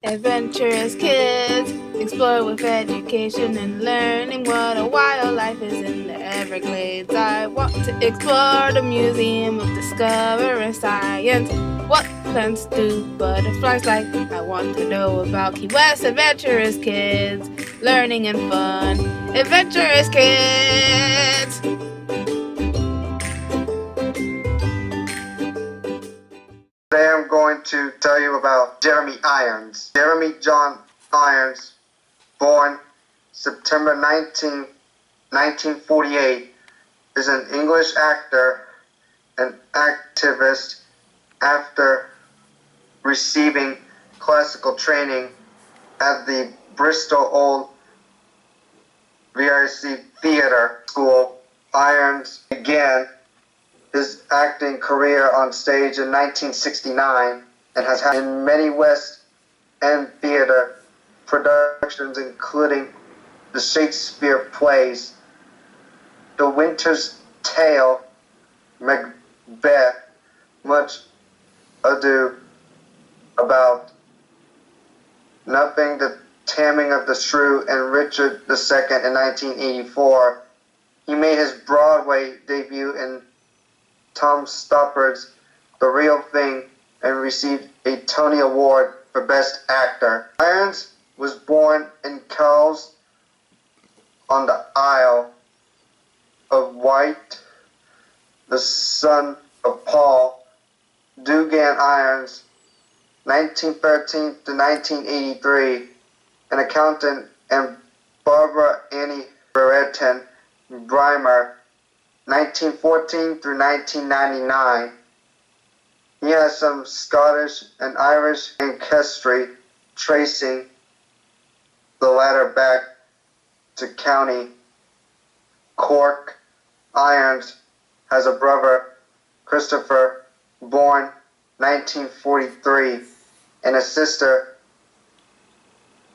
Adventurous kids explore with education and learning what a wild life is in the Everglades. I want to explore the Museum of Discovering Science. What plants do butterflies like? I want to know about Key West. Adventurous kids, learning and fun. Adventurous kids! Today I'm going to tell you about Jeremy Irons. Jeremy John Irons, born September 19, 1948, is an English actor and activist. After receiving classical training at the Bristol Old Vic Theatre School, Irons began his acting career on stage in 1969 and has had in many West End theater productions, including the Shakespeare plays The Winter's Tale, Macbeth, Much Ado About Nothing, The Taming of the Shrew, and Richard II in 1984. He made his Broadway debut in Tom Stoppard's The Real Thing and received a Tony Award for Best Actor. Irons was born in Cowes on the Isle of Wight, the son of Paul Dugan Irons, 1913 to 1983, an accountant, and Barbara Annie Brereton Brymer, 1914 through 1999. He has some Scottish and Irish ancestry, tracing the latter back to County Cork. Irons has a brother, Christopher, born 1943, and a sister,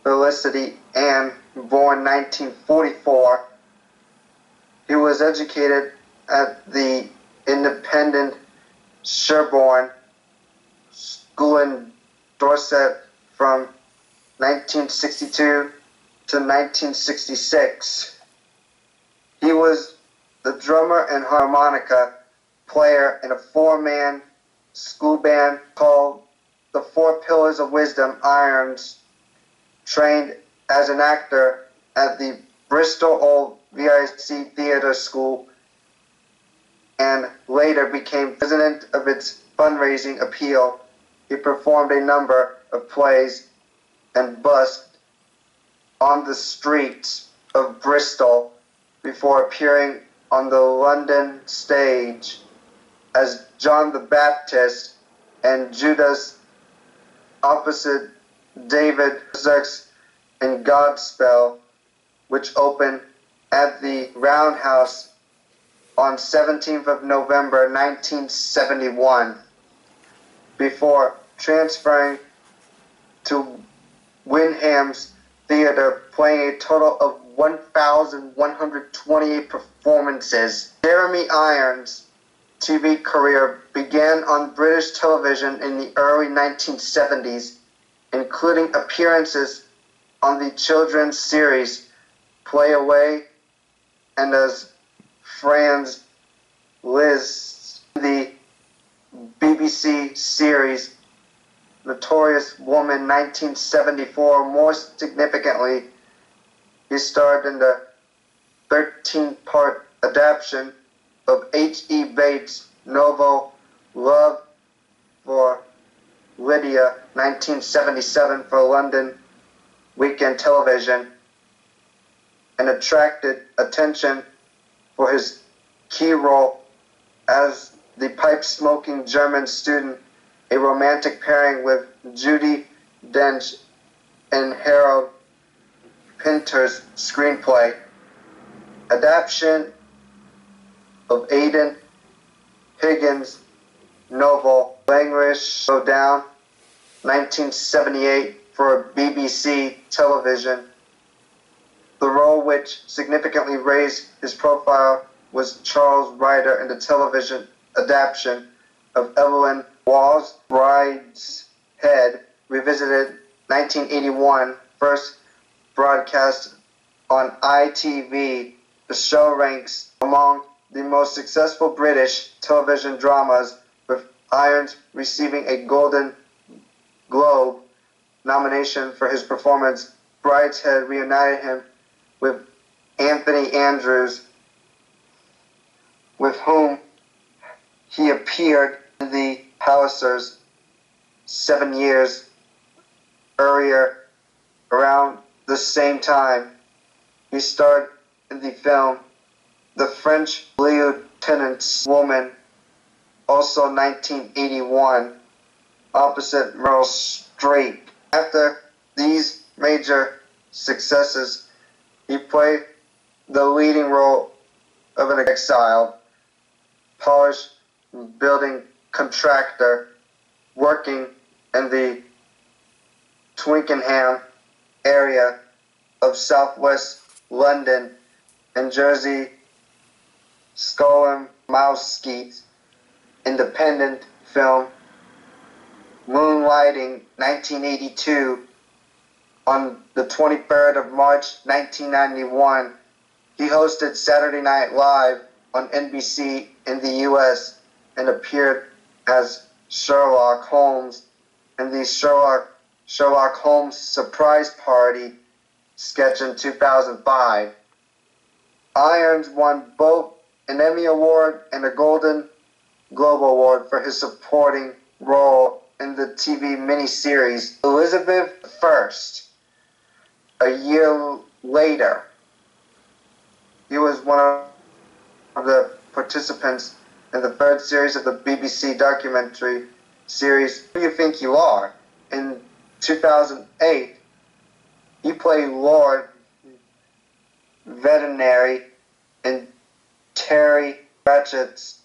Felicity Ann, born 1944. He was educated at the independent Sherborne School in Dorset from 1962 to 1966. He was the drummer and harmonica player in a four-man school band called the Four Pillars of Wisdom. Irons trained as an actor at the Bristol Old Vic Theatre School and later became president of its fundraising appeal. He performed a number of plays and busked on the streets of Bristol before appearing on the London stage as John the Baptist and Judas opposite David Zirks in Godspell, which opened at the Roundhouse on 17th of November 1971, before transferring to Wyndham's Theatre, playing a total of 1,128 performances. Jeremy Irons' TV career began on British television in the early 1970s, including appearances on the children's series Play Away and as Franz Liszt, the BBC series Notorious Woman 1974. More significantly, he starred in the 13-part adaptation of H.E. Bates' novel Love for Lydia 1977 for London Weekend Television, and attracted attention for his key role as the pipe-smoking German student, a romantic pairing with Judi Dench in Harold Pinter's screenplay adaptation of Aidan Higgins' novel Languish Showdown 1978 for BBC television. The role which significantly raised his profile was Charles Ryder in the television adaptation of Evelyn Waugh's Bride's Head, revisited 1981, first broadcast on ITV, the show ranks among the most successful British television dramas, with Irons receiving a Golden Globe nomination for his performance. Brideshead reunited him with Anthony Andrews, with whom he appeared in The Pallisers 7 years earlier. Around the same time, he starred in the film The French Lieutenant's Woman, also 1981, opposite Meryl Streep. After these major successes, he played the leading role of an exiled, Polish building contractor working in the Twickenham area of southwest London and Jersey Skolomowski's independent film Moonlighting 1982. On the 23rd of March 1991, he hosted Saturday Night Live on NBC in the U.S. and appeared as Sherlock Holmes in the Sherlock Holmes Surprise Party sketch in 2005. Irons won both an Emmy Award and a Golden Globe Award for his supporting role in the TV miniseries Elizabeth I. A year later, he was one of the participants in the third series of the BBC documentary series Who You Think You Are. In 2008, he played Lord Veterinary in Terry Pratchett's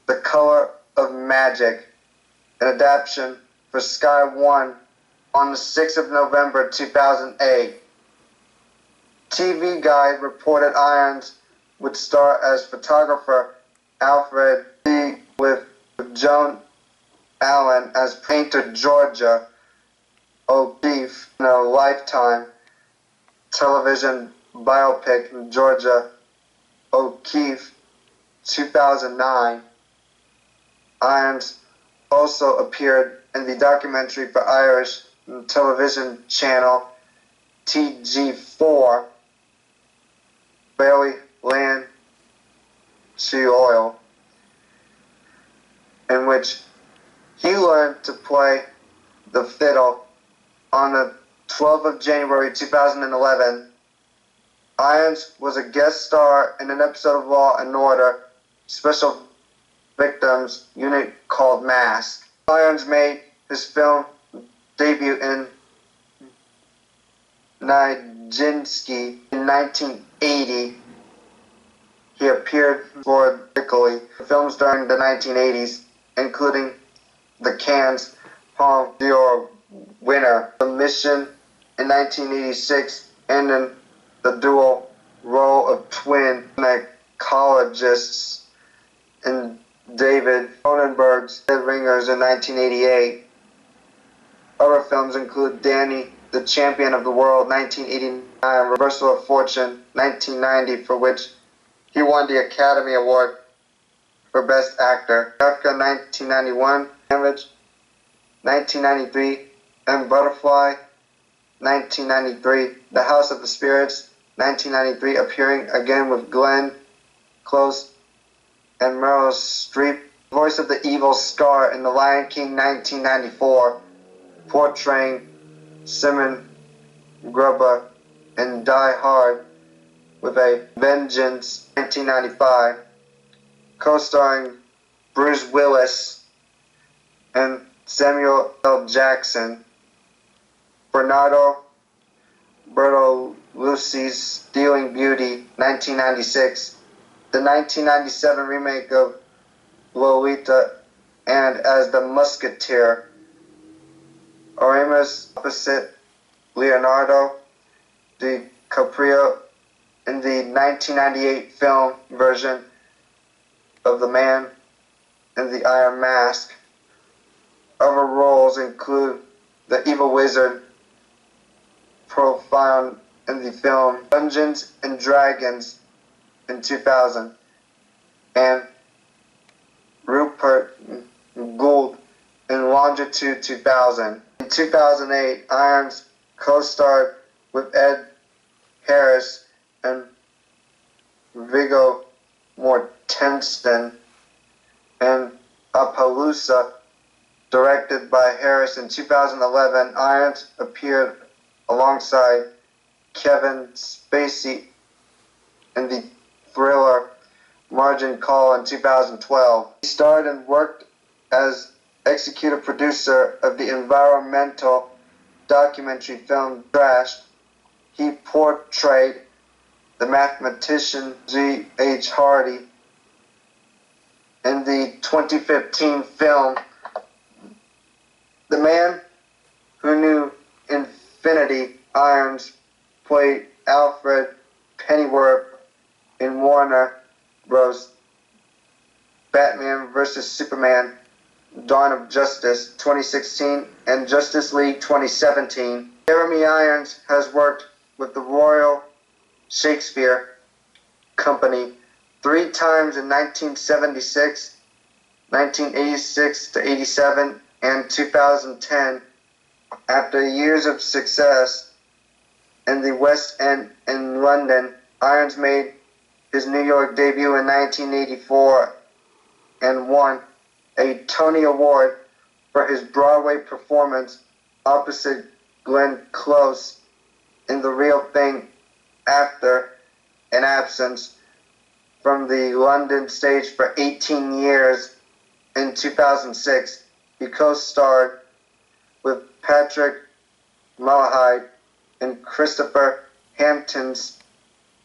The Color of Magic, an adaptation for Sky One on the 6th of November 2008. TV Guide reported Irons would star as photographer Alfred Lee, with Joan Allen as painter Georgia O'Keeffe in a Lifetime television biopic Georgia O'Keeffe 2009. Irons also appeared in the documentary for Irish television channel TG4, Barely Land She Oil, in which he learned to play the fiddle. On the 12th of January 2011, Irons was a guest star in an episode of Law and Order Special Victims Unit called Mask. Irons made his film debut in Nijinsky in 1980. He appeared sporadically in films during the 1980s, including the Cannes Palme d'Or winner The Mission in 1986, and in the dual role of twin gynecologists in David Cronenberg's Dead Ringers in 1988. Other films include Danny, the Champion of the World 1989, Reversal of Fortune 1990, for which he won the Academy Award for Best Actor, Kafka 1991, Damage 1993, and Butterfly 1993, The House of the Spirits 1993, appearing again with Glenn Close and Meryl Streep, voice of the evil Scar in The Lion King 1994, portraying Simon Grubba in Die Hard with a Vengeance 1995, co-starring Bruce Willis and Samuel L. Jackson. Bernardo Bertolucci's Stealing Beauty 1996, the 1997 remake of Lolita, and as the Musketeer. Aramis opposite Leonardo DiCaprio in the 1998 film version of The Man in the Iron Mask. Other roles include the evil wizard profile in the film Dungeons and Dragons in 2000, and Rupert Gould in Longitude 2000. In 2008, Irons co-starred with Ed Harris and Viggo Mortensen in Appaloosa, directed by Harris. In 2011, Irons appeared alongside Kevin Spacey in the thriller Margin Call in 2012. He starred and worked as executive producer of the environmental documentary film Trash. He portrayed the mathematician G.H. Hardy in the 2015 film The Man Who Knew Infinity. Irons played Alfred Pennyworth in Warner Bros. Batman vs. Superman, Dawn of Justice 2016 and Justice League 2017. Jeremy Irons has worked with the Royal Shakespeare Company 3 times in 1976, 1986 to 87, and 2010. After years of success in the West End in London, Irons made his New York debut in 1984 and won a Tony Award for his Broadway performance opposite Glenn Close in The Real Thing. After an absence from the London stage for 18 years, in 2006, he co-starred with Patrick Malahide in Christopher Hampton's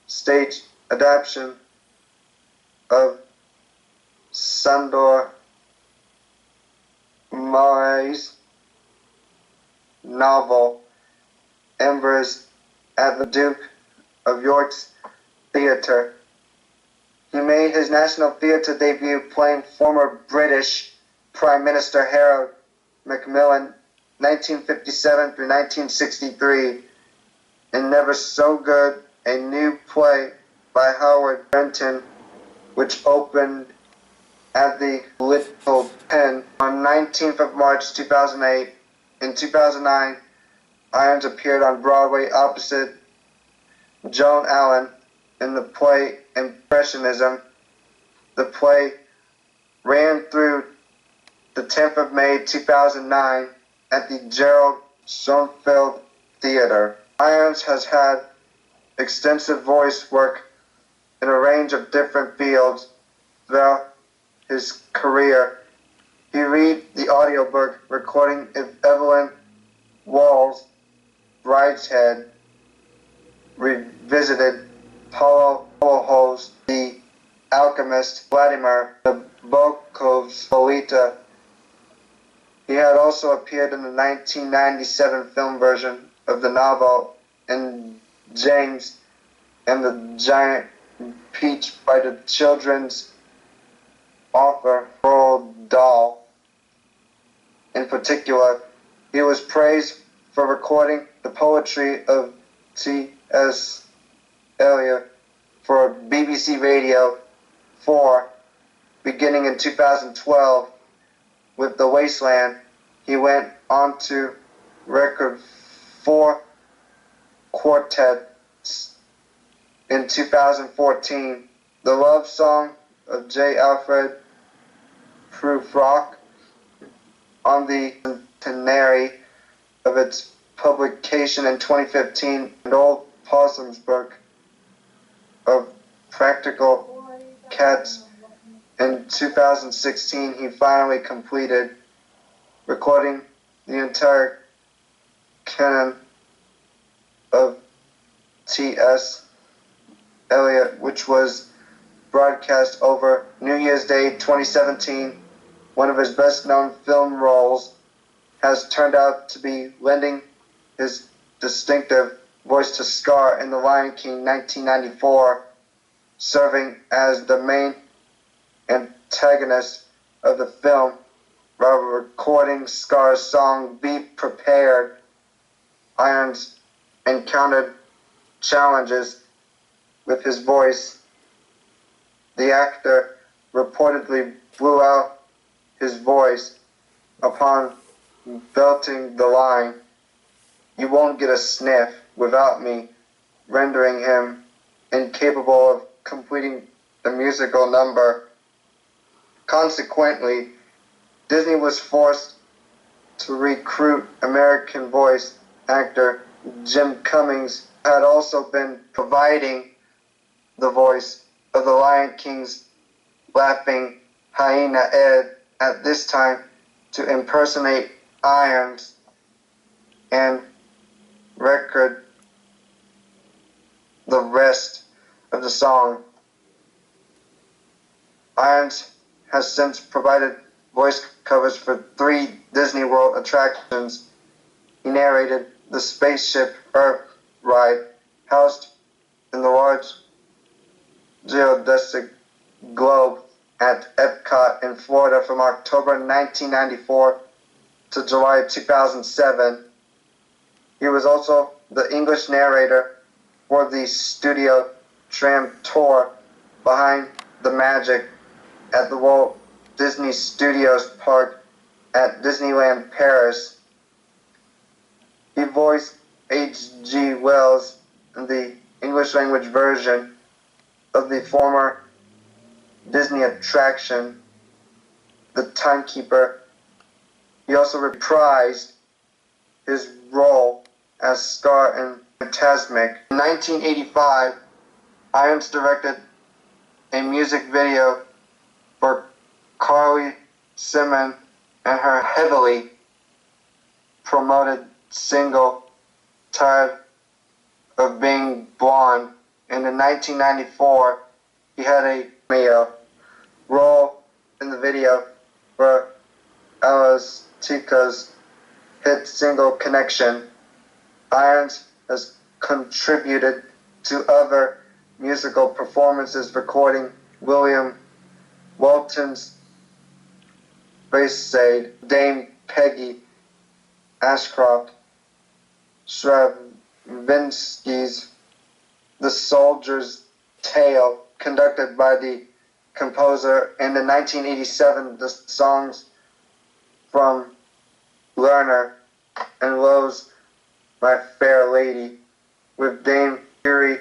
stage adaptation of Sandor Marais's novel Embers at the Duke of York's Theatre. He made his National Theatre debut playing former British Prime Minister Harold Macmillan 1957 through 1963 in Never So Good, a new play by Howard Benton, which opened at the Little Pen on 19th of March 2008. In 2009, Irons appeared on Broadway opposite Joan Allen in the play Impressionism. The play ran through the 10th of May 2009 at the Gerald Schoenfeld Theater. Irons has had extensive voice work in a range of different fields throughout his career. He read the audiobook recording of Evelyn Waugh's Brideshead, revisited Paulo Coelho's The Alchemist, Vladimir Nabokov's Lolita. He had also appeared in the 1997 film version of the novel in James and the Giant Peach by the children's author Roald Dahl. In particular, he was praised for recording the poetry of T.S. Eliot for BBC Radio 4, beginning in 2012 with The Wasteland. He went on to record 4 quartets in 2014. The Love Song of J. Alfred Prufrock on the centenary of its publication in 2015, and Old Possum's Book of Practical Cats in 2016. He finally completed recording the entire canon of T.S. Eliot, which was broadcast over New Year's Day 2017. One of his best-known film roles has turned out to be lending his distinctive voice to Scar in The Lion King 1994, serving as the main antagonist of the film while recording Scar's song Be Prepared. Irons encountered challenges with his voice. The actor reportedly blew out his voice upon belting the line, "You won't get a sniff without me," rendering him incapable of completing the musical number. Consequently, Disney was forced to recruit American voice actor Jim Cummings, who had also been providing the voice of the Lion King's laughing hyena Ed at this time, to impersonate Irons and record the rest of the song. Irons has since provided voice covers for 3 Disney World attractions. He narrated the Spaceship Earth ride, housed in the large geodesic globe at Epcot in Florida from October 1994 to July 2007. He was also the English narrator for the Studio Tram Tour Behind the Magic at the Walt Disney Studios Park at Disneyland Paris. He voiced H.G. Wells in the English language version of the former Disney attraction, The Timekeeper. He also reprised his role as Scar in Fantasmic. In 1985, Irons directed a music video for Carly Simon and her heavily promoted single Tired of Being Blonde. And in 1994, he had a cameo role in the video for Elastica's hit single Connection. Irons has contributed to other musical performances, recording William Walton's Bayside, Dame Peggy Ashcroft, Stravinsky's The Soldier's Tale, conducted by the composer, and in 1987 the songs from Lerner and Lowe's My Fair Lady, with Dame Yuri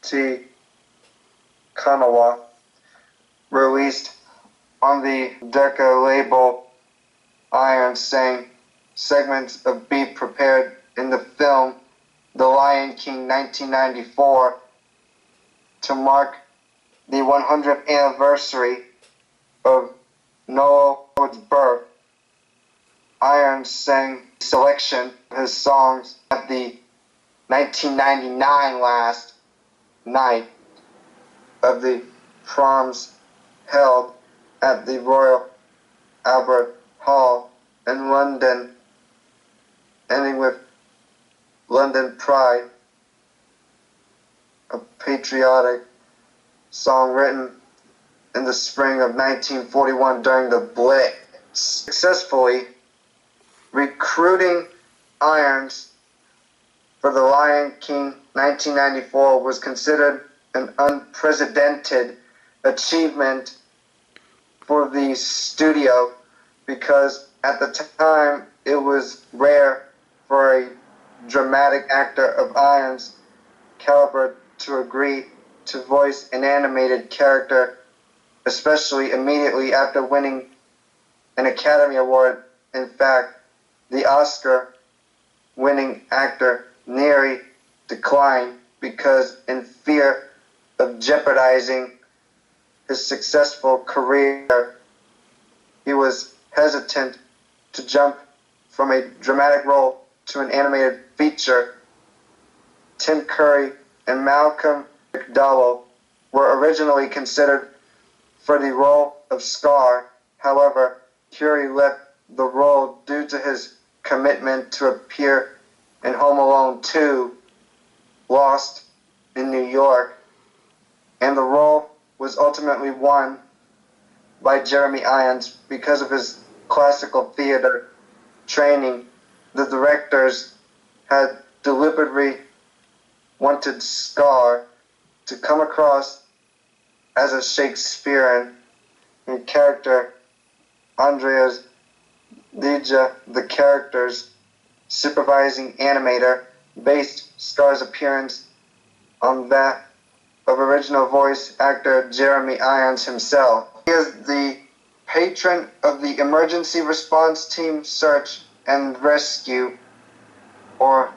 T. Kanawa, released on the Decca label. Irons sang segments of Be Prepared in the film The Lion King 1994 to mark the 100th anniversary of Noel's birth. Irons sang a selection of his songs at the 1999 last night of the proms held at the Royal Albert Hall in London, ending with London Pride, a patriotic song written in the spring of 1941 during the Blitz. Successfully recruiting Irons for The Lion King 1994 was considered an unprecedented achievement for the studio, because at the time it was rare for a dramatic actor of Irons' caliber to agree to voice an animated character, especially immediately after winning an Academy Award. In fact, the Oscar-winning actor nearly declined because, in fear of jeopardizing his successful career, he was hesitant to jump from a dramatic role to an animated feature. Tim Curry and Malcolm McDowell were originally considered for the role of Scar. However, Curry left the role due to his commitment to appear in Home Alone 2, Lost in New York, and the role was ultimately won by Jeremy Irons because of his classical theater training. The directors had deliberately wanted Scar to come across as a Shakespearean character. Andreas Deja, the character's supervising animator, based Scar's appearance on that of original voice actor Jeremy Irons himself. He is the patron of the Emergency Response Team Search and Rescue, or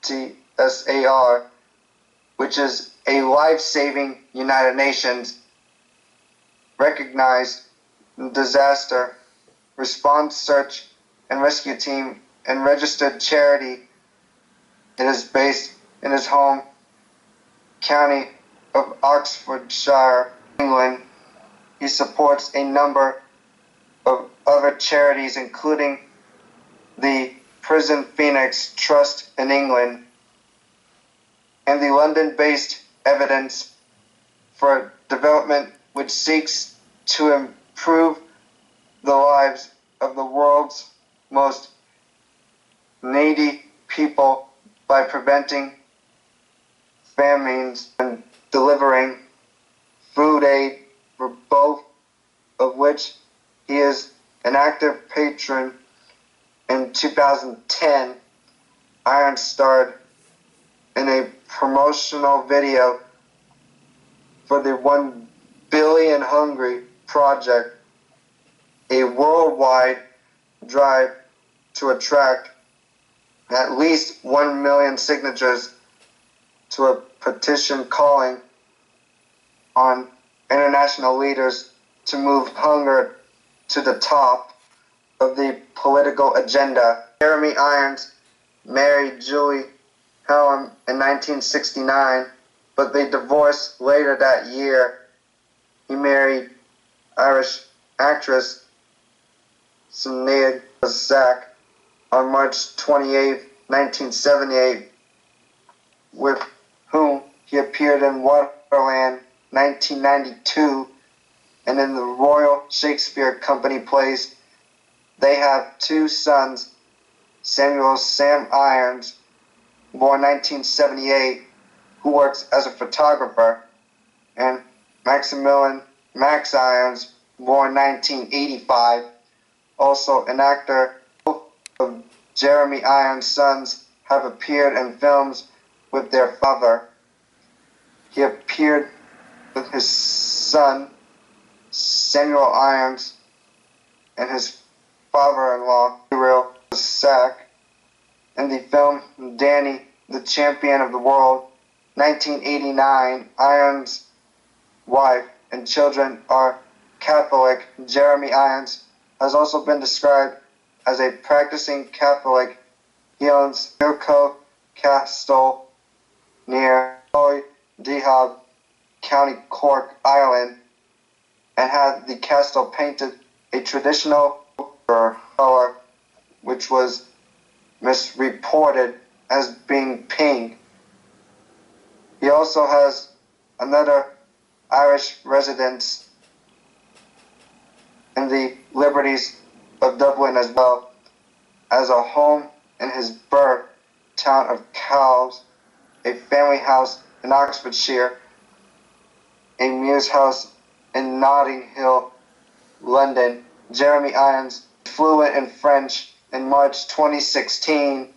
TSAR, which is a life-saving United Nations recognized disaster response search and rescue team and registered charity. It is based in his home county of Oxfordshire, England. He supports a number of other charities, including the Prison Phoenix Trust in England and the London-based Evidence for Development, which seeks to improve the lives of the world's most needy people by preventing famines and delivering food aid, for both of which he is an active patron. In 2010, Iron starred in a promotional video for the 1 Billion Hungry Project, a worldwide drive to attract at least 1 million signatures to a petition calling on international leaders to move hunger to the top of the political agenda. Jeremy Irons married Julie Hallam in 1969, but they divorced later that year. He married Irish actress Sinead Zak on March 28, 1978, with whom he appeared in Waterland 1992 and in the Royal Shakespeare Company plays. They have 2 sons, Samuel Sam Irons, born 1978, who works as a photographer, and Maximilian Max Irons, born 1985, also an actor. Both of Jeremy Irons' sons have appeared in films with their father. He appeared with his son, Samuel Irons, and his father-in-law, Cyril Sack, in the film Danny, the Champion of the World, 1989. Irons' wife and children are Catholic. Jeremy Irons has also been described as a practicing Catholic. He owns Mirco Castle near Dehab, County Cork, Ireland, and had the castle painted a traditional color, which was misreported as being pink. He also has another Irish residence in the Liberties of Dublin, as well as a home in his birth town of Cowes, a family house in Oxfordshire, a Mews house in Notting Hill, London. Jeremy Irons, fluent in French. In March 2016,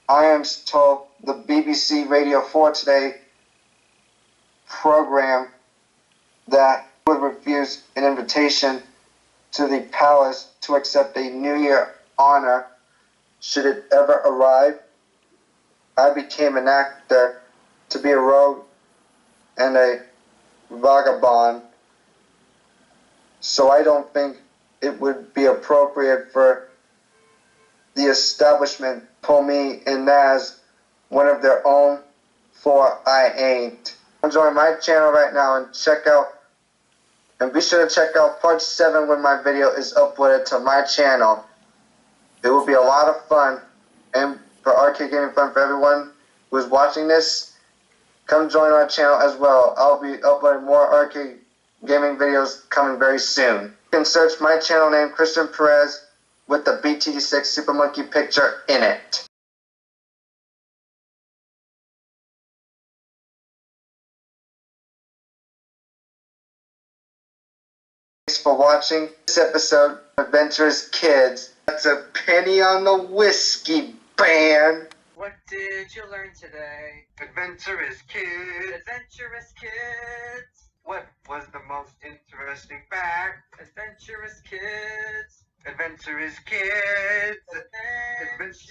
Irons told the BBC Radio 4 Today program that he would refuse an invitation to the palace to accept a New Year honor should it ever arrive. I became an actor to be a rogue and a vagabond, so I don't think it would be appropriate for the establishment to pull me in as one of their own, for I ain't. Join my channel right now and be sure to check out part 7 when my video is uploaded to my channel. It will be a lot of fun, and for arcade gaming fun for everyone who is watching this, come join our channel as well. I'll be uploading more arcade gaming videos coming very soon. You can search my channel name, Christian Perez, with the BTD6 Super Monkey picture in it. for watching this episode of Adventurous Kids. That's a penny on the whiskey, band. What did you learn today? Adventurous Kids. Adventurous Kids. What was the most interesting fact? Adventurous Kids. Adventurous Kids. Adventurous